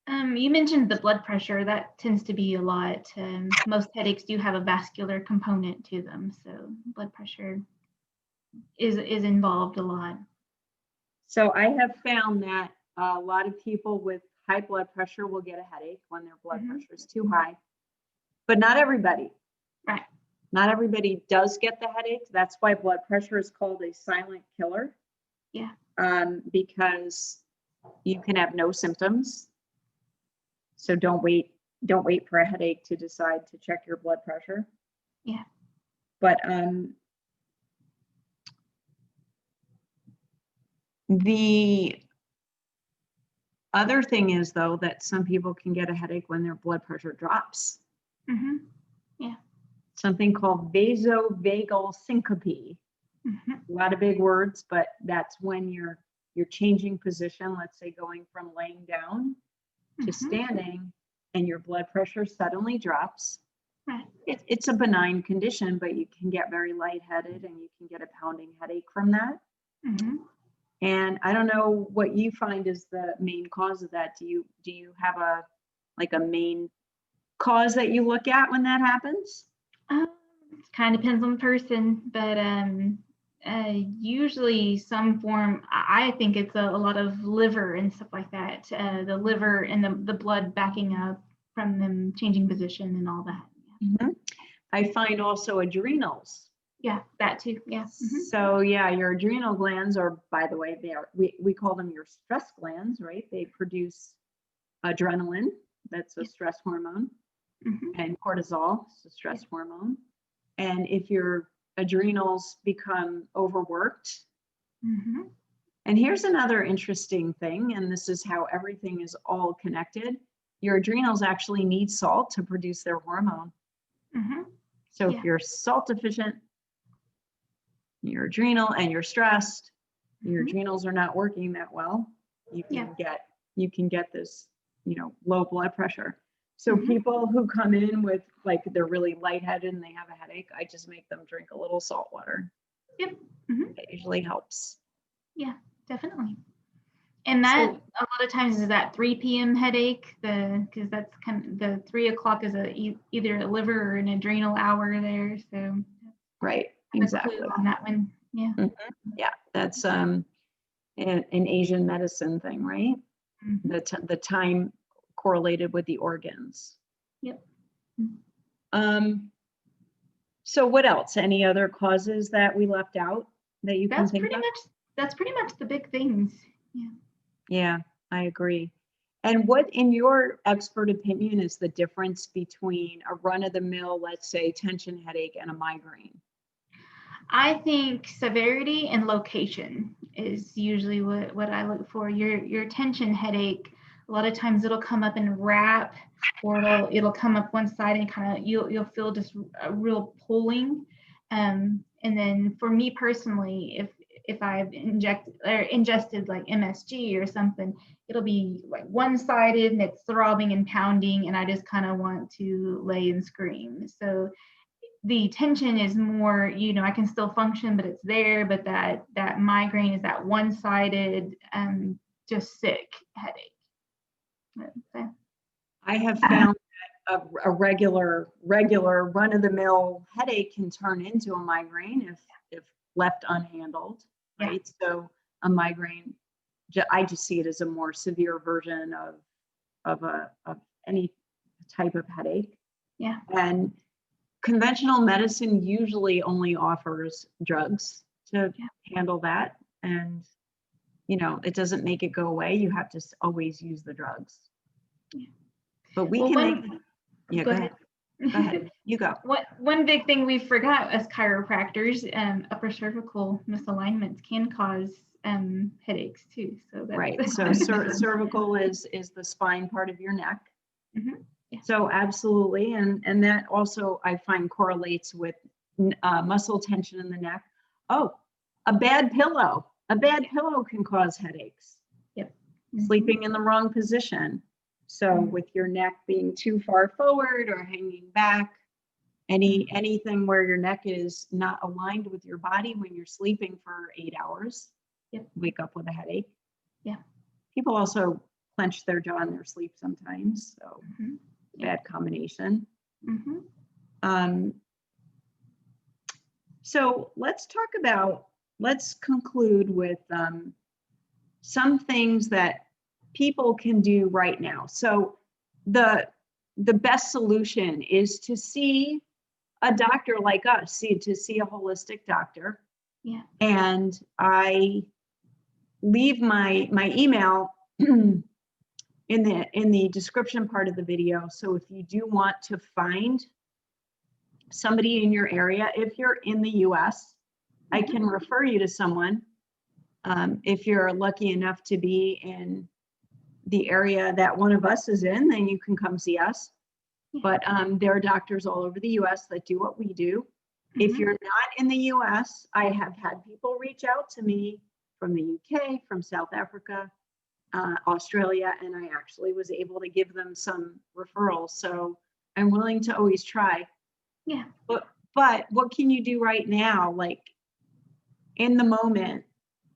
You mentioned the blood pressure. That tends to be a lot. Most headaches do have a vascular component to them, so blood pressure is involved a lot. So I have found that a lot of people with high blood pressure will get a headache when their blood pressure is too high, but not everybody. Right. Not everybody does get the headache. That's why blood pressure is called a silent killer. Yeah. Because you can have no symptoms. So don't wait for a headache to decide to check your blood pressure. Yeah. But the other thing is, though, that some people can get a headache when their blood pressure drops. Mm-hmm. Yeah. Something called vasovagal syncope. Mm-hmm. A lot of big words, but that's when you're changing position, let's say going from laying down to standing, and your blood pressure suddenly drops. Right. It's a benign condition, but you can get very lightheaded and you can get a pounding headache from that. Mm-hmm. And I don't know what you find is the main cause of that. Do you have a main cause that you look at when that happens? It kind of depends on the person, but usually some form. I think it's a lot of liver and stuff like that. The liver and the blood backing up from them changing position and all that. Mm-hmm. I find also adrenals. Yeah, that too. Yeah. Mm-hmm. So yeah, your adrenal glands are, by the way, we call them your stress glands, right? They produce adrenaline, that's a stress hormone, and cortisol, it's a stress hormone. And if your adrenals become overworked, and here's another interesting thing, and this is how everything is all connected. Your adrenals actually need salt to produce their hormone. So if you're salt deficient, your adrenal, and you're stressed, your adrenals are not working that well, you can get this, low blood pressure. So people who come in with they're really lightheaded and they have a headache, I just make them drink a little salt water. Yep. It usually helps. Yeah, definitely. And that a lot of times is that 3 p.m. headache, because that's kind of the 3 o'clock is either a liver or an adrenal hour there. So right, exactly on that one. Yeah. Yeah, that's an Asian medicine thing, right? The time correlated with the organs. Yep. So what else? Any other causes that we left out that you can think of? That's pretty much the big things. Yeah. Yeah, I agree. And what, in your expert opinion, is the difference between a run-of-the-mill, let's say, tension headache and a migraine? I think severity and location is usually what I look for. Your tension headache, a lot of times it'll come up and wrap, or it'll come up one side and kind of you'll feel just a real pulling. And then for me personally, if I've ingested like MSG or something, it'll be like one-sided and it's throbbing and pounding, and I just kind of want to lay and scream. So the tension is more, I can still function, but it's there. But that migraine is that one-sided, just sick headache. Okay. I have found that a regular run-of-the-mill headache can turn into a migraine if left unhandled, right? Yeah. So a migraine, I just see it as a more severe version of any type of headache. Yeah. And conventional medicine usually only offers drugs to handle that. And, it doesn't make it go away. You have to always use the drugs. Yeah. But we can go ahead. Go ahead. You go. One big thing we forgot as chiropractors, upper cervical misalignments can cause headaches too. So that's right. So cervical is the spine part of your neck. Mm-hmm. Yeah. So absolutely. And that also I find correlates with muscle tension in the neck. Oh, a bad pillow. A bad pillow can cause headaches. Yep. Mm-hmm. Sleeping in the wrong position. So with your neck being too far forward or hanging back, anything where your neck is not aligned with your body when you're sleeping for 8 hours, wake up with a headache. Yeah. People also clench their jaw in their sleep sometimes. So bad combination. Mm-hmm. So let's conclude with some things that people can do right now. So the best solution is to see a doctor like us, to see a holistic doctor. Yeah. And I leave my email in the description part of the video. So if you do want to find somebody in your area, if you're in the US, I can refer you to someone. If you're lucky enough to be in the area that one of us is in, then you can come see us. But there are doctors all over the US that do what we do. Mm-hmm. If you're not in the US, I have had people reach out to me from the UK, from South Africa, Australia, and I actually was able to give them some referrals. So I'm willing to always try. Yeah. But what can you do right now? Like in the moment,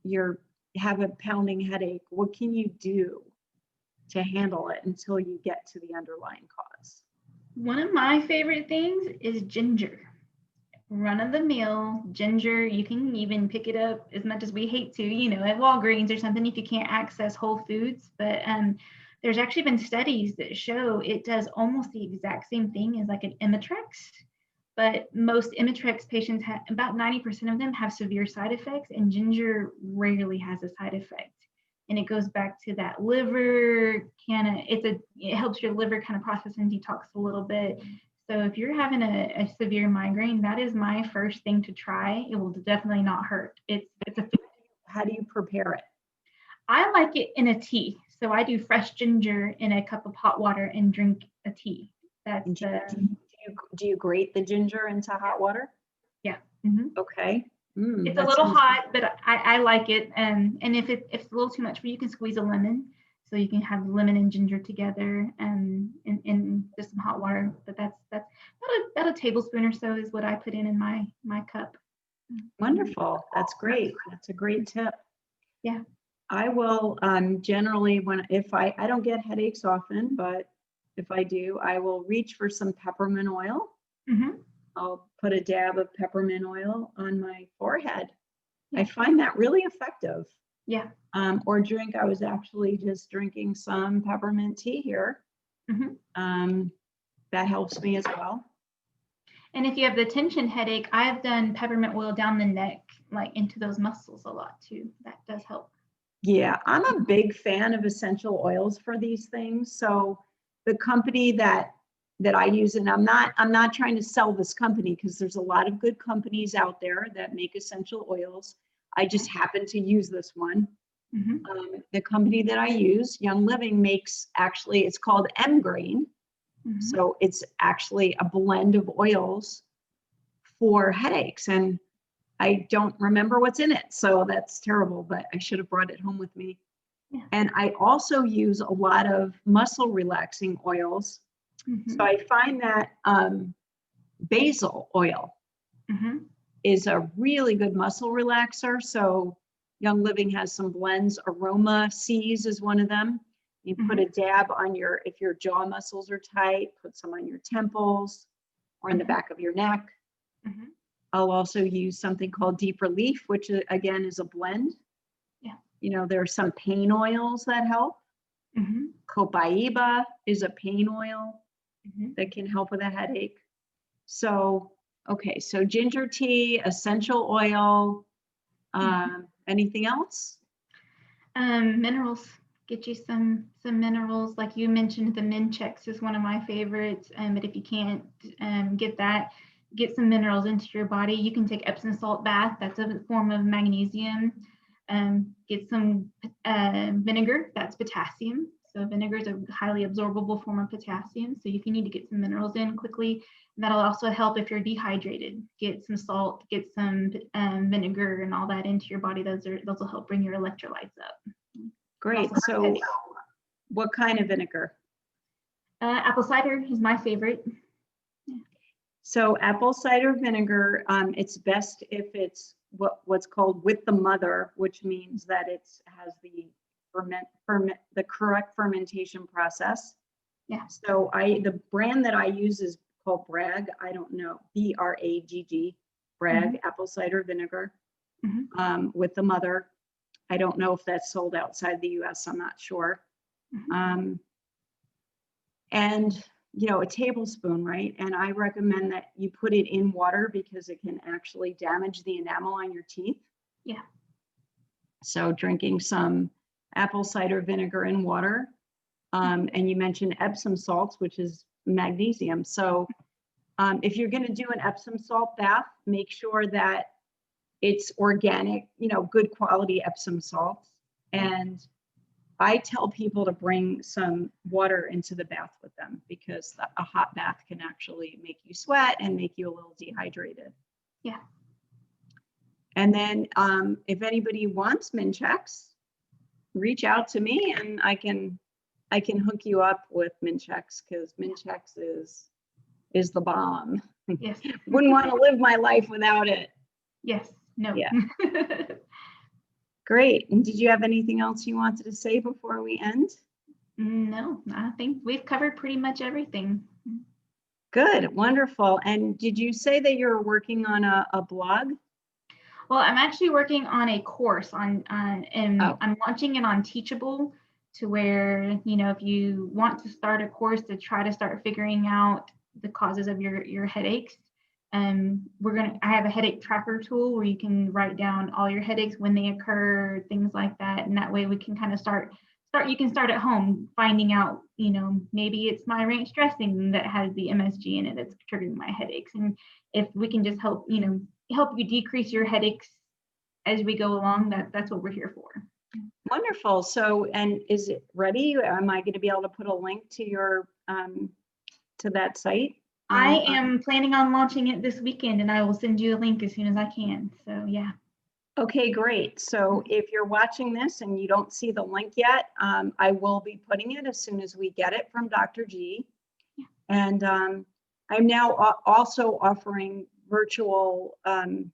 you have a pounding headache. What can you do to handle it until you get to the underlying cause? One of my favorite things is ginger. Run-of-the-mill ginger. You can even pick it up, as much as we hate to, at Walgreens or something if you can't access Whole Foods. But there's actually been studies that show it does almost the exact same thing as like an Imitrex. But most Imitrex patients, about 90% of them have severe side effects, and ginger rarely has a side effect. And it goes back to that liver it helps your liver kind of process and detox a little bit. So if you're having a severe migraine, that is my first thing to try. It will definitely not hurt. How do you prepare it? I like it in a tea. So I do fresh ginger in a cup of hot water and drink a tea. Do you grate the ginger into hot water? Yeah. Mm-hmm. Okay. It's a little hot, but I like it. And if it's a little too much for you, you can squeeze a lemon. So you can have lemon and ginger together in just some hot water. But that's about a tablespoon or so is what I put in my cup. Wonderful. That's great. That's a great tip. Yeah. I will generally if I don't get headaches often, but if I do, I will reach for some peppermint oil. Mm-hmm. I'll put a dab of peppermint oil on my forehead. Yeah. I find that really effective. Yeah. I was actually just drinking some peppermint tea here. Mm-hmm. That helps me as well. And if you have the tension headache, I've done peppermint oil down the neck, like into those muscles a lot too. That does help. Yeah, I'm a big fan of essential oils for these things. So the company that I use, and I'm not trying to sell this company because there's a lot of good companies out there that make essential oils. I just happen to use this one. Mm-hmm. The company that I use, Young Living, makes it's called M Grain. Mm-hmm. So it's actually a blend of oils for headaches. And I don't remember what's in it. So that's terrible, but I should have brought it home with me. Yeah. And I also use a lot of muscle relaxing oils. Mm-hmm. So I find that basil oil Mm-hmm. is a really good muscle relaxer. So Young Living has some blends. Aroma Siez is one of them. You put a dab on if your jaw muscles are tight, put some on your temples or in the back of your neck. Mm-hmm. I'll also use something called Deep Relief, which again is a blend. Yeah. You know, there are some pain oils that help. Mm-hmm. Copaiba is a pain oil Mm-hmm. that can help with a headache. So, okay, so ginger tea, essential oil, anything else? Minerals. Get you some minerals. Like you mentioned, the Minchex is one of my favorites. But if you can't get that, get some minerals into your body. You can take Epsom salt bath. That's a form of magnesium. Get some vinegar. That's potassium. So vinegar is a highly absorbable form of potassium. So if you need to get some minerals in quickly, that'll also help if you're dehydrated. Get some salt, get some vinegar and all that into your body. Those will help bring your electrolytes up. Great. So what kind of vinegar? Apple cider is my favorite. Yeah. So apple cider vinegar, it's best if it's what's called with the mother, which means that it has the the correct fermentation process. Yeah. So the brand that I use is called Bragg. I don't know, BRAGG, Bragg apple cider vinegar with the mother. I don't know if that's sold outside the US, I'm not sure. And, you know, a tablespoon, right? And I recommend that you put it in water because it can actually damage the enamel on your teeth. Yeah. So drinking some apple cider vinegar in water. And you mentioned Epsom salts, which is magnesium. So if you're going to do an Epsom salt bath, make sure that it's organic, you know, good quality Epsom salts. And I tell people to bring some water into the bath with them because a hot bath can actually make you sweat and make you a little dehydrated. Yeah. And then if anybody wants Minchex, reach out to me and I can hook you up with Minchex because Minchex is the bomb. Yes. Wouldn't want to live my life without it. Yes. No. Yeah. Great. And did you have anything else you wanted to say before we end? No, I think we've covered pretty much everything. Good. Wonderful. And did you say that you're working on a blog? Well, I'm actually working on a course and I'm launching it on Teachable to where, you know, if you want to start a course to try to start figuring out the causes of your headaches, I have a headache tracker tool where you can write down all your headaches when they occur, things like that. And that way we can kind of you can start at home finding out, you know, maybe it's my range dressing that has the MSG in it that's triggering my headaches. And if we can just help you decrease your headaches as we go along, that's what we're here for. Wonderful. So, and is it ready? Am I going to be able to put a link to your to that site? I am planning on launching it this weekend and I will send you a link as soon as I can. So yeah. Okay, great. So if you're watching this and you don't see the link yet, I will be putting it as soon as we get it from Dr. G. Yeah. And I'm now also offering virtual, I'm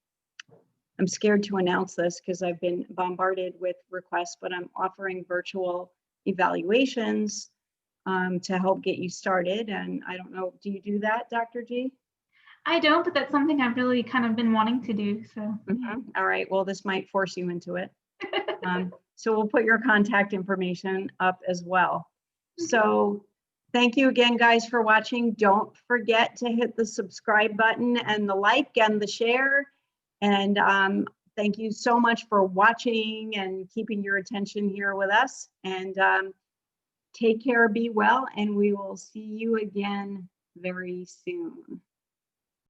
scared to announce this because I've been bombarded with requests, but I'm offering virtual evaluations to help get you started. And I don't know, do you do that, Dr. G? I don't, but that's something I've really kind of been wanting to do. So. All right. Well, this might force you into it. So we'll put your contact information up as well. So Thank you again, guys, for watching. Don't forget to hit the subscribe button and the like and the share. And thank you so much for watching and keeping your attention here with us. And take care, be well, and we will see you again very soon.